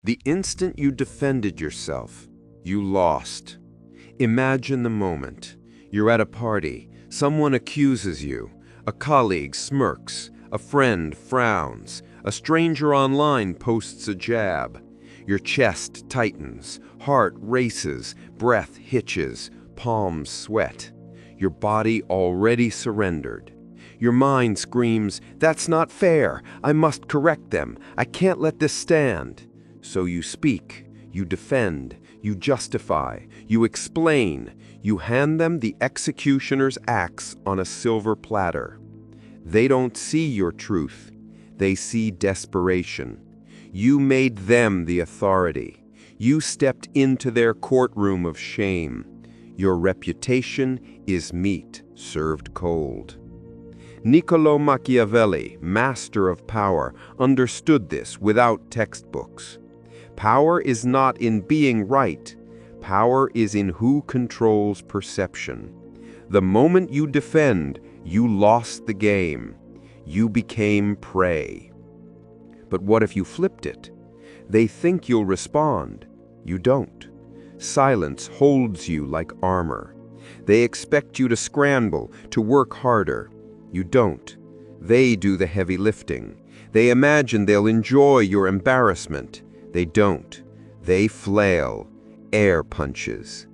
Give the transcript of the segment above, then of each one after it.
The instant you defended yourself, you lost. Imagine the moment. You're at a party, someone accuses you, a colleague smirks, a friend frowns, a stranger online posts a jab. Your chest tightens, heart races, breath hitches, palms sweat. Your body already surrendered. Your mind screams, "That's not fair. I must correct them. I can't let this stand." So you speak, you defend, you justify, you explain, you hand them the executioner's axe on a silver platter. They don't see your truth. They see desperation. You made them the authority. You stepped into their courtroom of shame. Your reputation is meat served cold. Niccolo Machiavelli, master of power, understood this without textbooks. Power is not in being right. Power is in who controls perception. The moment you defend, you lost the game. You became prey. But what if you flipped it? They think you'll respond. You don't. Silence holds you like armor. They expect you to scramble, to work harder. You don't. They do the heavy lifting. They imagine they'll enjoy your embarrassment. They don't. They flail. Air punches.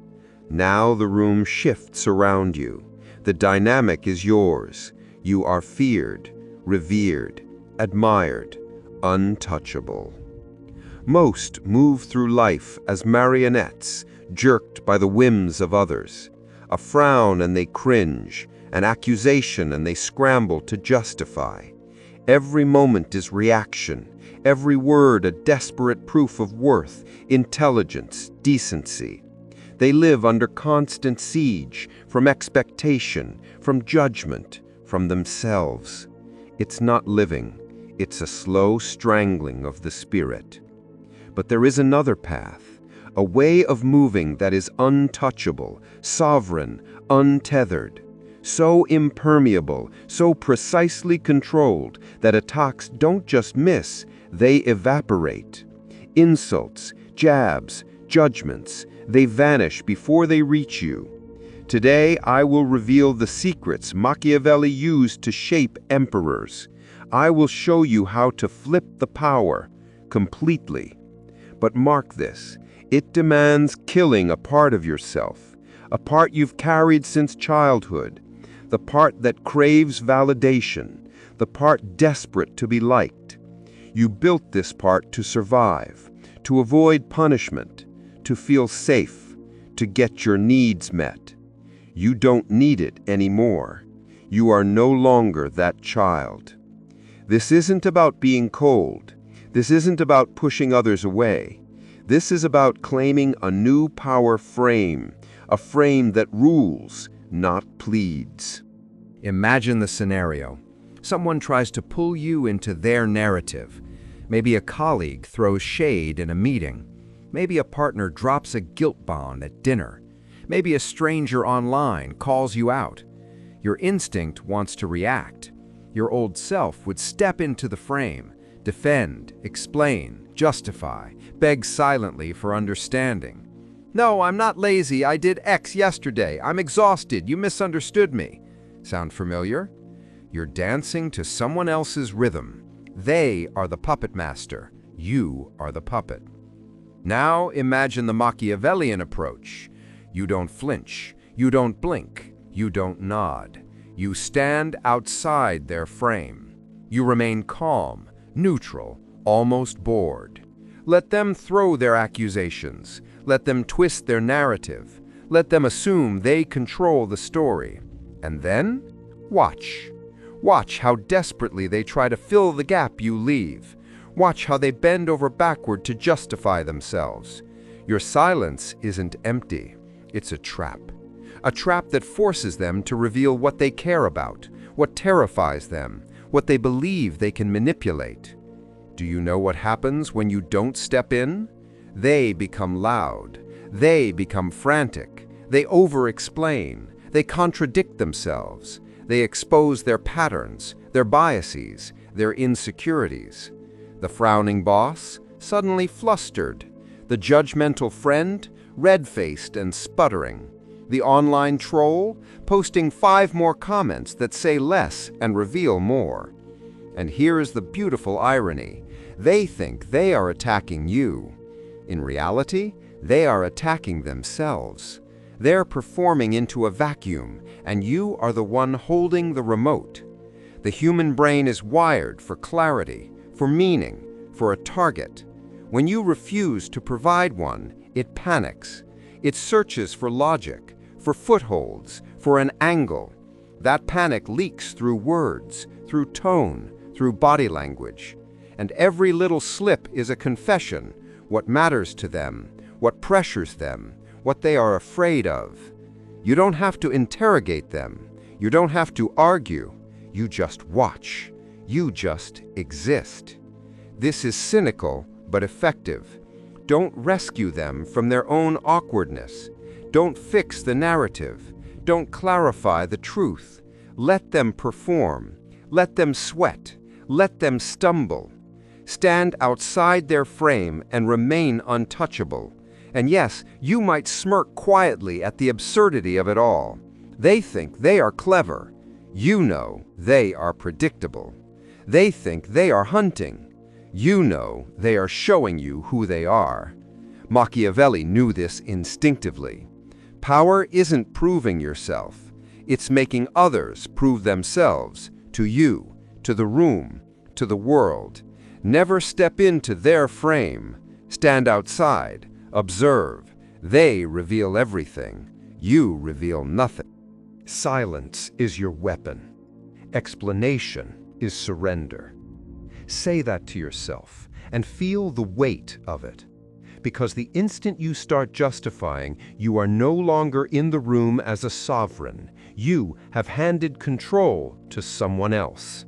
Now the room shifts around you. The dynamic is yours. You are feared, revered, admired, untouchable. Most move through life as marionettes, jerked by the whims of others. A frown and they cringe, an accusation and they scramble to justify. Every moment is reaction, every word a desperate proof of worth, intelligence, decency. They live under constant siege, from expectation, from judgment, from themselves. It's not living, it's a slow strangling of the spirit. But there is another path, a way of moving that is untouchable, sovereign, untethered, so impermeable, so precisely controlled that attacks don't just miss, they evaporate. Insults, jabs, judgments, they vanish before they reach you. Today, I will reveal the secrets Machiavelli used to shape emperors. I will show you how to flip the power completely. But mark this, it demands killing a part of yourself, a part you've carried since childhood, the part that craves validation, the part desperate to be liked. You built this part to survive, to avoid punishment, to feel safe, to get your needs met. You don't need it anymore. You are no longer that child. This isn't about being cold. This isn't about pushing others away. This is about claiming a new power frame, a frame that rules, not pleads. Imagine the scenario. Someone tries to pull you into their narrative. Maybe a colleague throws shade in a meeting. Maybe a partner drops a guilt bomb at dinner. Maybe a stranger online calls you out. Your instinct wants to react. Your old self would step into the frame, defend, explain, justify, beg silently for understanding. "No, I'm not lazy. I did X yesterday. I'm exhausted. You misunderstood me." Sound familiar? You're dancing to someone else's rhythm. They are the puppet master. You are the puppet. Now imagine the Machiavellian approach. You don't flinch. You don't blink. You don't nod. You stand outside their frame. You remain calm, neutral, almost bored. Let them throw their accusations. Let them twist their narrative. Let them assume they control the story. And then, watch. Watch how desperately they try to fill the gap you leave. Watch how they bend over backward to justify themselves. Your silence isn't empty. It's a trap. A trap that forces them to reveal what they care about, what terrifies them, what they believe they can manipulate. Do you know what happens when you don't step in? They become loud. They become frantic. They over-explain. They contradict themselves. They expose their patterns, their biases, their insecurities. The frowning boss suddenly flustered. The judgmental friend, red-faced and sputtering. The online troll, posting 5 more comments that say less and reveal more. And here is the beautiful irony. They think they are attacking you. In reality, they are attacking themselves. They're performing into a vacuum, and you are the one holding the remote. The human brain is wired for clarity, for meaning, for a target. When you refuse to provide one, it panics. It searches for logic, for footholds, for an angle. That panic leaks through words, through tone, through body language. And every little slip is a confession, what matters to them, what pressures them, what they are afraid of. You don't have to interrogate them. You don't have to argue. You just watch. You just exist. This is cynical, but effective. Don't rescue them from their own awkwardness. Don't fix the narrative. Don't clarify the truth. Let them perform. Let them sweat. Let them stumble. Stand outside their frame and remain untouchable. And yes, you might smirk quietly at the absurdity of it all. They think they are clever. You know they are predictable. They think they are hunting. You know they are showing you who they are. Machiavelli knew this instinctively. Power isn't proving yourself. It's making others prove themselves to you, to the room, to the world. Never step into their frame. Stand outside. Observe. They reveal everything. You reveal nothing. Silence is your weapon. Explanation is surrender. Say that to yourself and feel the weight of it. Because the instant you start justifying, you are no longer in the room as a sovereign. You have handed control to someone else.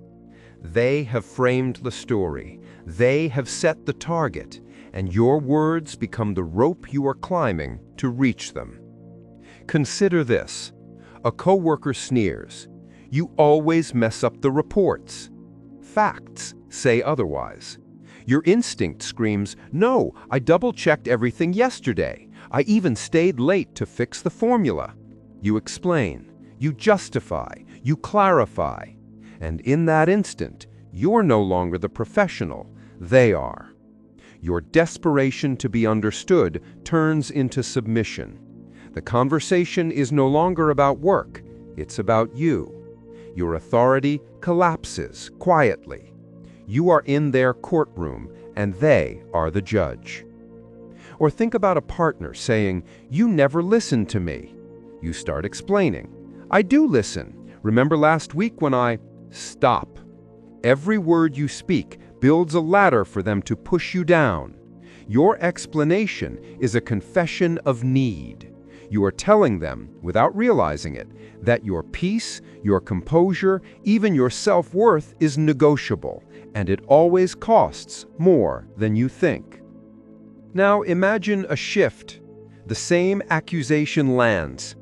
They have framed the story. They have set the target. And your words become the rope you are climbing to reach them. Consider this. A coworker sneers. You always mess up the reports. Facts say otherwise. Your instinct screams, no, I double-checked everything yesterday. I even stayed late to fix the formula. You explain, you justify, you clarify. And in that instant, you're no longer the professional. They are. Your desperation to be understood turns into submission. The conversation is no longer about work, it's about you. Your authority collapses quietly. You are in their courtroom, and they are the judge. Or think about a partner saying, you never listen to me. You start explaining, I do listen. Remember last week when I... Stop. Every word you speak builds a ladder for them to push you down. Your explanation is a confession of need. You are telling them, without realizing it, that your peace, your composure, even your self-worth is negotiable, and it always costs more than you think. Now imagine a shift. The same accusation lands.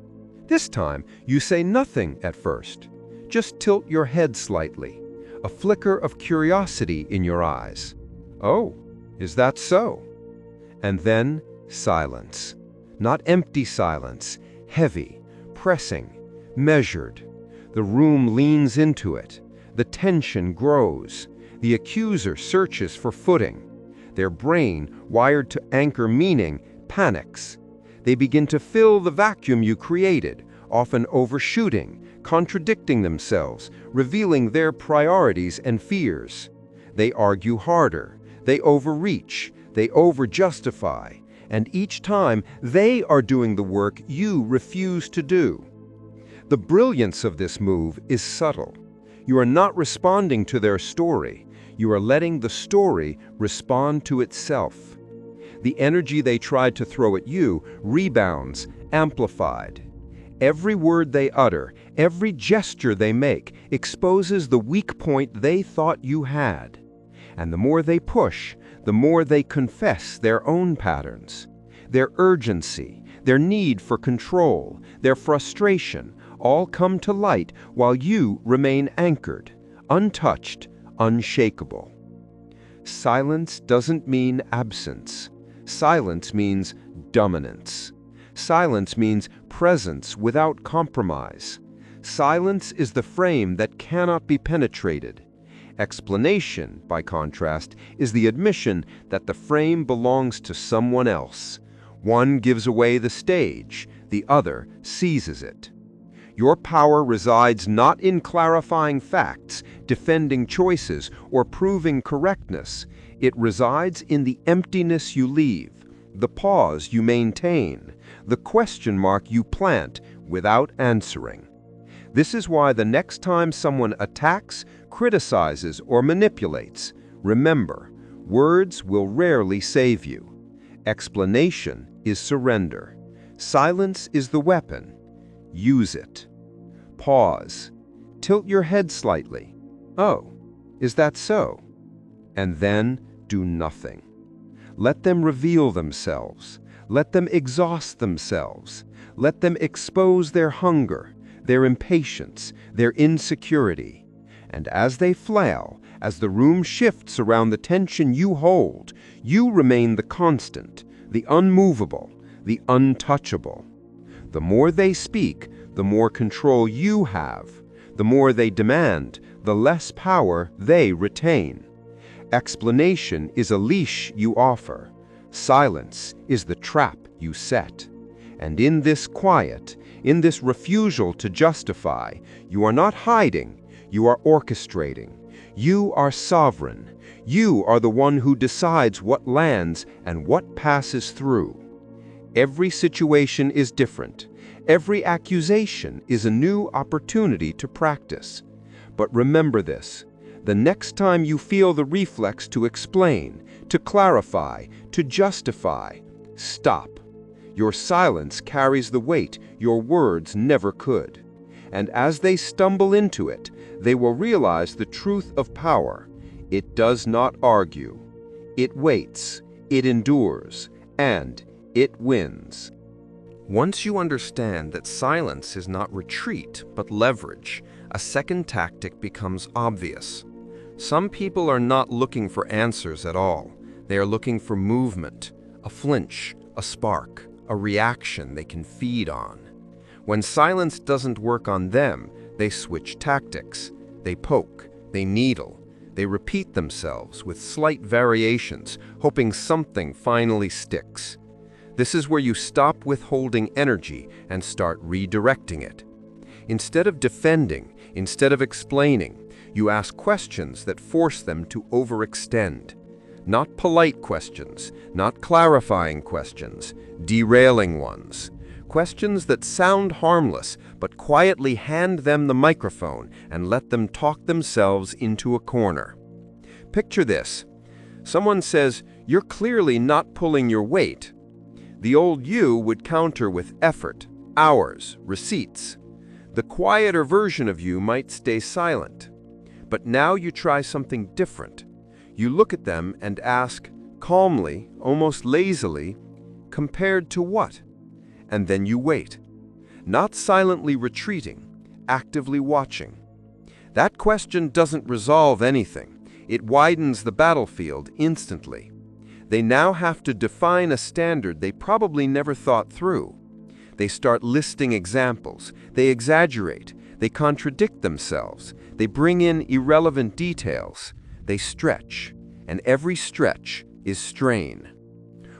This time, you say nothing at first. Just tilt your head slightly. A flicker of curiosity in your eyes. Oh, is that so? And then silence. Not empty silence, heavy, pressing, measured. The room leans into it. The tension grows. The accuser searches for footing. Their brain, wired to anchor meaning, panics. They begin to fill the vacuum you created, often overshooting, contradicting themselves, revealing their priorities and fears. They argue harder, they overreach, they overjustify, and each time they are doing the work you refuse to do. The brilliance of this move is subtle. You are not responding to their story, you are letting the story respond to itself. The energy they tried to throw at you rebounds, amplified. Every word they utter, every gesture they make, exposes the weak point they thought you had. And the more they push, the more they confess their own patterns. Their urgency, their need for control, their frustration, all come to light while you remain anchored, untouched, unshakable. Silence doesn't mean absence. Silence means dominance. Silence means presence without compromise. Silence is the frame that cannot be penetrated. Explanation, by contrast, is the admission that the frame belongs to someone else. One gives away the stage, the other seizes it. Your power resides not in clarifying facts, defending choices, or proving correctness. It resides in the emptiness you leave, the pause you maintain, the question mark you plant without answering. This is why the next time someone attacks, criticizes, or manipulates, remember, words will rarely save you. Explanation is surrender. Silence is the weapon. Use it. Pause. Tilt your head slightly. Oh, is that so? And then do nothing. Let them reveal themselves. Let them exhaust themselves. Let them expose their hunger, their impatience, their insecurity. And as they flail, as the room shifts around the tension you hold, you remain the constant, the unmovable, the untouchable. The more they speak, the more control you have. The more they demand, the less power they retain. Explanation is a leash you offer. Silence is the trap you set. And in this quiet, in this refusal to justify, you are not hiding, you are orchestrating. You are sovereign. You are the one who decides what lands and what passes through. Every situation is different. Every accusation is a new opportunity to practice. But remember this, the next time you feel the reflex to explain, to clarify, to justify, stop. Your silence carries the weight your words never could. And as they stumble into it, they will realize the truth of power. It does not argue. It waits, it endures, and it wins. Once you understand that silence is not retreat, but leverage, a second tactic becomes obvious. Some people are not looking for answers at all. They are looking for movement, a flinch, a spark, a reaction they can feed on. When silence doesn't work on them, they switch tactics. They poke, they needle, they repeat themselves with slight variations, hoping something finally sticks. This is where you stop withholding energy and start redirecting it. Instead of defending, instead of explaining, you ask questions that force them to overextend. Not polite questions, not clarifying questions, derailing ones. Questions that sound harmless, but quietly hand them the microphone and let them talk themselves into a corner. Picture this. Someone says, "You're clearly not pulling your weight." The old you would counter with effort, hours, receipts. The quieter version of you might stay silent. But now you try something different. You look at them and ask, calmly, almost lazily, "Compared to what?" And then you wait. Not silently retreating, actively watching. That question doesn't resolve anything. It widens the battlefield instantly. They now have to define a standard they probably never thought through. They start listing examples. They exaggerate. They contradict themselves. They bring in irrelevant details. They stretch, and every stretch is strain.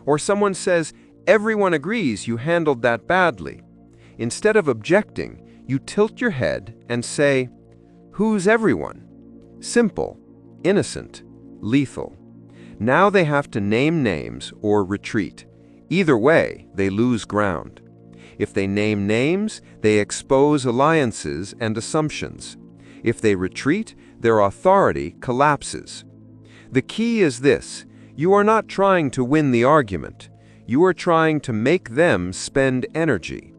Or someone says, "Everyone agrees you handled that badly." Instead of objecting, you tilt your head and say, "Who's everyone?" Simple, innocent, lethal. Now they have to name names or retreat. Either way, they lose ground. If they name names, they expose alliances and assumptions. If they retreat, their authority collapses. The key is this: you are not trying to win the argument. You are trying to make them spend energy.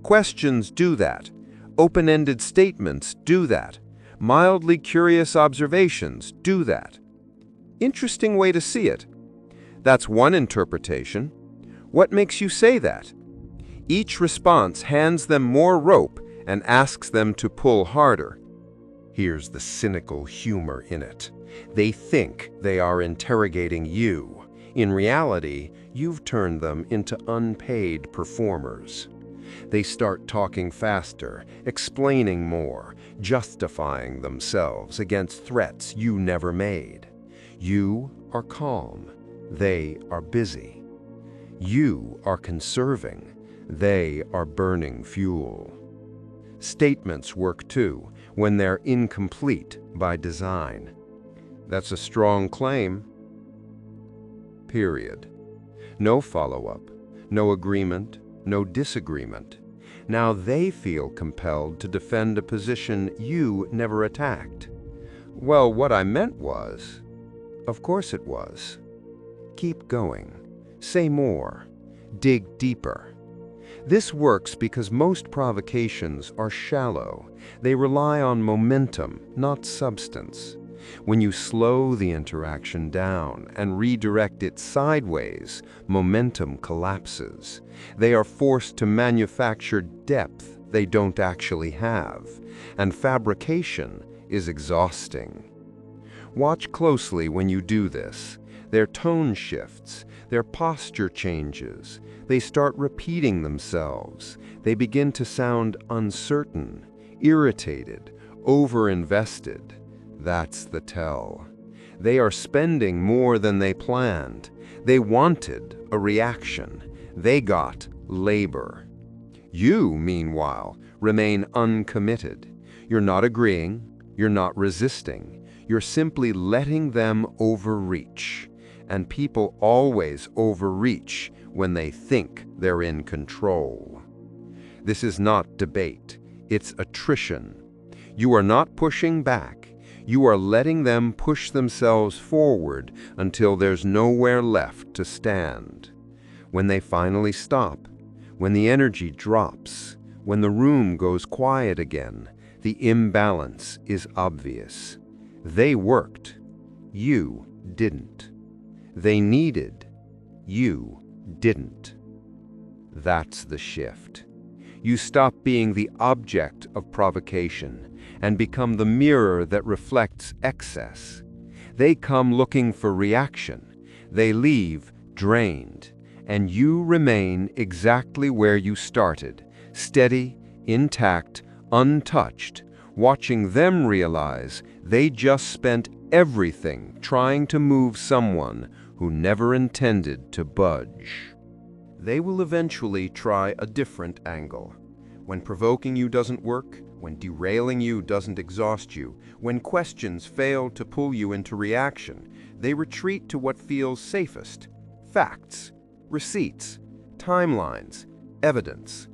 Questions do that. Open-ended statements do that. Mildly curious observations do that. Interesting way to see it. That's one interpretation. What makes you say that? Each response hands them more rope and asks them to pull harder. Here's the cynical humor in it. They think they are interrogating you. In reality, you've turned them into unpaid performers. They start talking faster, explaining more, justifying themselves against threats you never made. You are calm. They are busy. You are conserving. They are burning fuel. Statements work too, when they're incomplete by design. That's a strong claim. Period. No follow-up, no agreement, no disagreement. Now they feel compelled to defend a position you never attacked. Well, what I meant was... Of course it was. Keep going. Say more. Dig deeper. This works because most provocations are shallow. They rely on momentum, not substance. When you slow the interaction down and redirect it sideways, momentum collapses. They are forced to manufacture depth they don't actually have, and fabrication is exhausting. Watch closely when you do this. Their tone shifts, their posture changes, they start repeating themselves, they begin to sound uncertain, irritated, over-invested. That's the tell. They are spending more than they planned. They wanted a reaction. They got labor. You, meanwhile, remain uncommitted. You're not agreeing, you're not resisting, you're simply letting them overreach. And people always overreach when they think they're in control. This is not debate, it's attrition. You are not pushing back. You are letting them push themselves forward until there's nowhere left to stand. When they finally stop, when the energy drops, when the room goes quiet again, the imbalance is obvious. They worked. You didn't. They needed. You didn't. That's the shift. You stop being the object of provocation and become the mirror that reflects excess. They come looking for reaction. They leave drained, and you remain exactly where you started, steady, intact, untouched, watching them realize they just spent everything trying to move someone who never intended to budge. They will eventually try a different angle. When provoking you doesn't work, when derailing you doesn't exhaust you, when questions fail to pull you into reaction, they retreat to what feels safest: facts, receipts, timelines, evidence.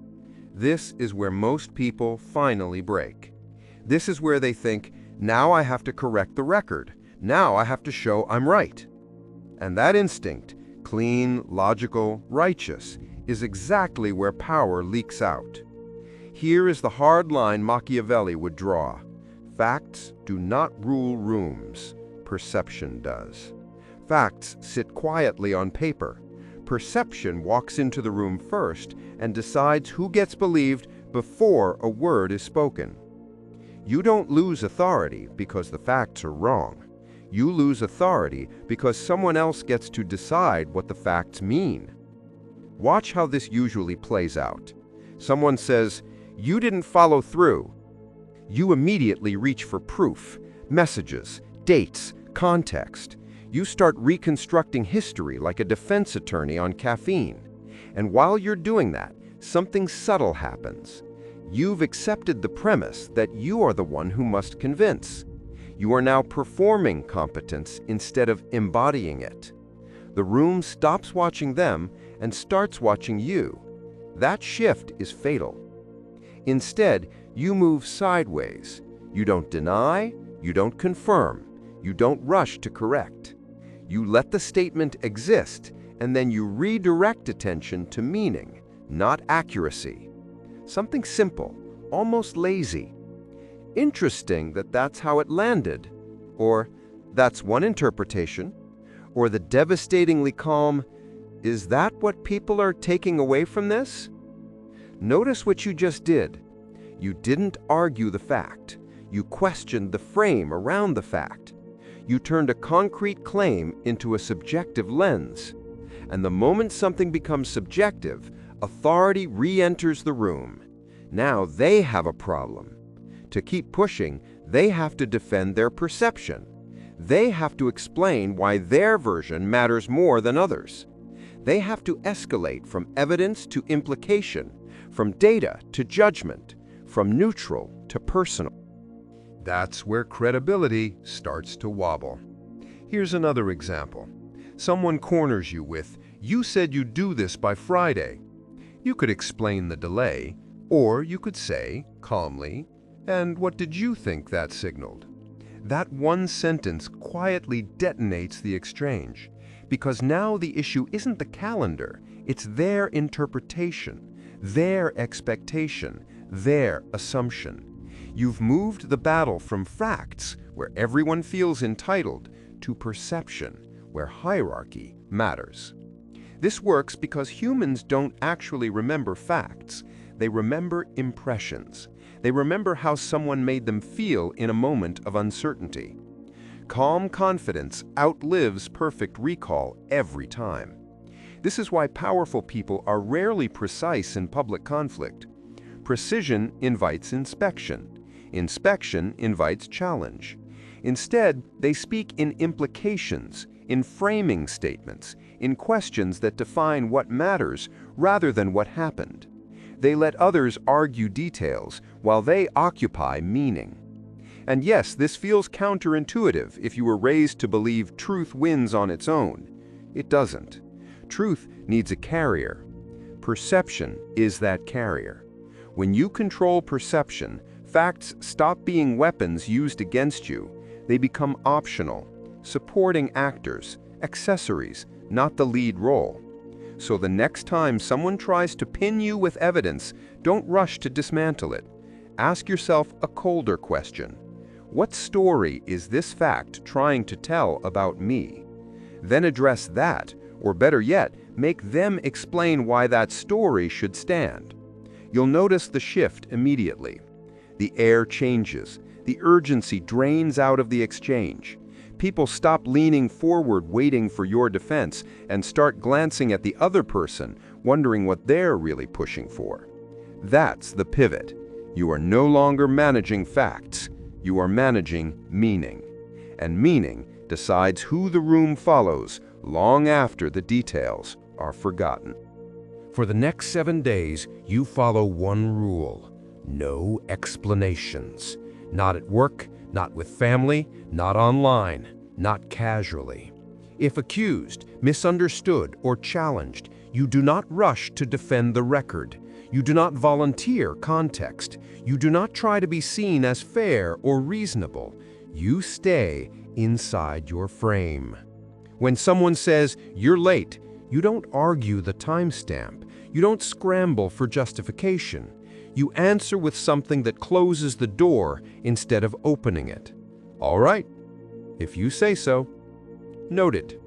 This is where most people finally break. This is where they think, now I have to correct the record. Now I have to show I'm right. And that instinct, clean, logical, righteous, is exactly where power leaks out. Here is the hard line Machiavelli would draw. Facts do not rule rooms. Perception does. Facts sit quietly on paper. Perception walks into the room first and decides who gets believed before a word is spoken. You don't lose authority because the facts are wrong. You lose authority because someone else gets to decide what the facts mean. Watch how this usually plays out. Someone says, "You didn't follow through." You immediately reach for proof, messages, dates, context. You start reconstructing history like a defense attorney on caffeine. And while you're doing that, something subtle happens. You've accepted the premise that you are the one who must convince. You are now performing competence instead of embodying it. The room stops watching them and starts watching you. That shift is fatal. Instead, you move sideways. You don't deny, you don't confirm, you don't rush to correct. You let the statement exist, and then you redirect attention to meaning, not accuracy. Something simple, almost lazy. Interesting that that's how it landed. Or, that's one interpretation. Or the devastatingly calm, is that what people are taking away from this? Notice what you just did. You didn't argue the fact. You questioned the frame around the fact. You turned a concrete claim into a subjective lens. And the moment something becomes subjective, authority re-enters the room. Now they have a problem. To keep pushing, they have to defend their perception. They have to explain why their version matters more than others. They have to escalate from evidence to implication, from data to judgment, from neutral to personal. That's where credibility starts to wobble. Here's another example. Someone corners you with, "You said you'd do this by Friday." You could explain the delay, or you could say, calmly, "And what did you think that signaled?" That one sentence quietly detonates the exchange, because now the issue isn't the calendar, it's their interpretation, their expectation, their assumption. You've moved the battle from facts, where everyone feels entitled, to perception, where hierarchy matters. This works because humans don't actually remember facts. They remember impressions. They remember how someone made them feel in a moment of uncertainty. Calm confidence outlives perfect recall every time. This is why powerful people are rarely precise in public conflict. Precision invites inspection. Inspection invites challenge. Instead, they speak in implications, in framing statements, in questions that define what matters rather than what happened. They let others argue details while they occupy meaning. And yes, this feels counterintuitive if you were raised to believe truth wins on its own. It doesn't. Truth needs a carrier. Perception is that carrier. When you control perception, facts stop being weapons used against you. They become optional, supporting actors, accessories, not the lead role. So the next time someone tries to pin you with evidence, don't rush to dismantle it. Ask yourself a colder question. What story is this fact trying to tell about me? Then address that, or better yet, make them explain why that story should stand. You'll notice the shift immediately. The air changes. The urgency drains out of the exchange. People stop leaning forward waiting for your defense and start glancing at the other person, wondering what they're really pushing for. That's the pivot. You are no longer managing facts. You are managing meaning. And meaning decides who the room follows long after the details are forgotten. For the next 7 days, you follow one rule: no explanations. Not at work, not with family, not online, not casually. If accused, misunderstood, or challenged, you do not rush to defend the record. You do not volunteer context. You do not try to be seen as fair or reasonable. You stay inside your frame. When someone says, "You're late," you don't argue the timestamp. You don't scramble for justification. You answer with something that closes the door instead of opening it. "All right, if you say so." Noted.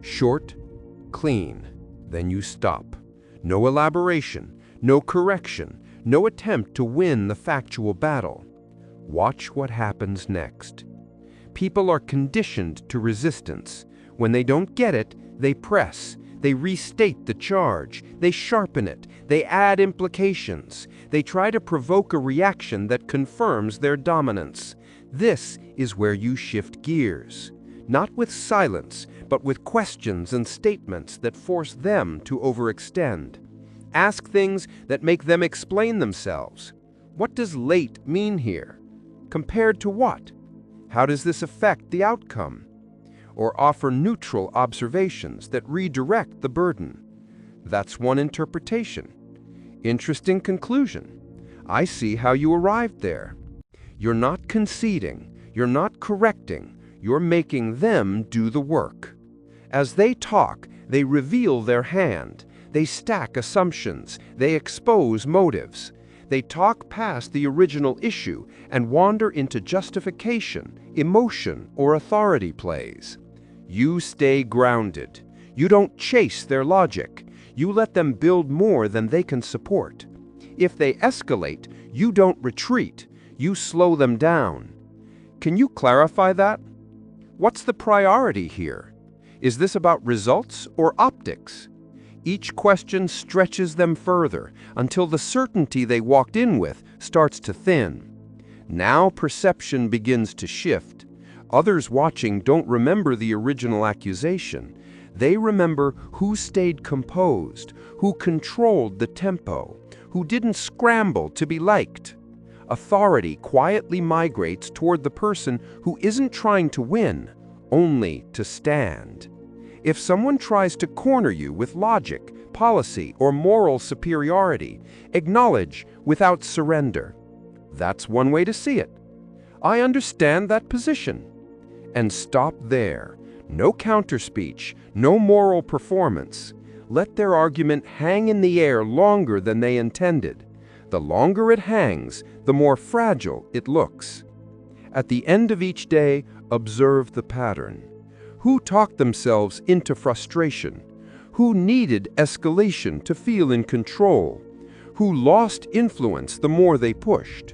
Short, clean, then you stop. No elaboration, no correction, no attempt to win the factual battle. Watch what happens next. People are conditioned to resistance. When they don't get it, they press. They restate the charge. They sharpen it. They add implications. They try to provoke a reaction that confirms their dominance. This is where you shift gears. Not with silence, but with questions and statements that force them to overextend. Ask things that make them explain themselves. What does late mean here? Compared to what? How does this affect the outcome? Or offer neutral observations that redirect the burden. That's one interpretation. Interesting conclusion. I see how you arrived there. You're not conceding. You're not correcting. You're making them do the work. As they talk, they reveal their hand. They stack assumptions. They expose motives. They talk past the original issue and wander into justification, emotion, or authority plays. You stay grounded. You don't chase their logic. You let them build more than they can support. If they escalate, you don't retreat. You slow them down. Can you clarify that? What's the priority here? Is this about results or optics? Each question stretches them further until the certainty they walked in with starts to thin. Now perception begins to shift. Others watching don't remember the original accusation. They remember who stayed composed, who controlled the tempo, who didn't scramble to be liked. Authority quietly migrates toward the person who isn't trying to win, only to stand. If someone tries to corner you with logic, policy, or moral superiority, acknowledge without surrender. That's one way to see it. I understand that position. And stop there. No counterspeech, no moral performance. Let their argument hang in the air longer than they intended. The longer it hangs, the more fragile it looks. At the end of each day, observe the pattern. Who talked themselves into frustration? Who needed escalation to feel in control? Who lost influence the more they pushed?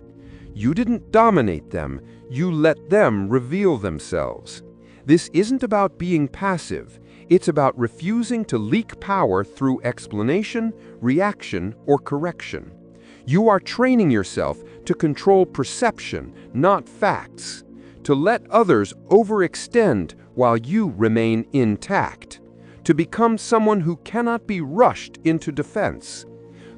You didn't dominate them, you let them reveal themselves. This isn't about being passive, it's about refusing to leak power through explanation, reaction, or correction. You are training yourself to control perception, not facts. To let others overextend while you remain intact. To become someone who cannot be rushed into defense.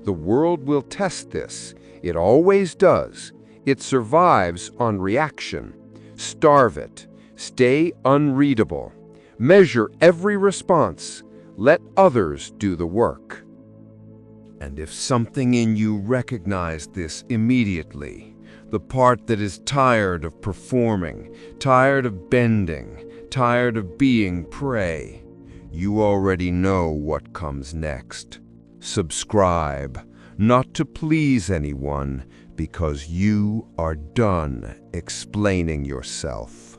The world will test this. It always does. It survives on reaction. Starve it. Stay unreadable. Measure every response. Let others do the work. And if something in you recognized this immediately, the part that is tired of performing, tired of bending, tired of being prey, you already know what comes next. Subscribe, not to please anyone, because you are done explaining yourself.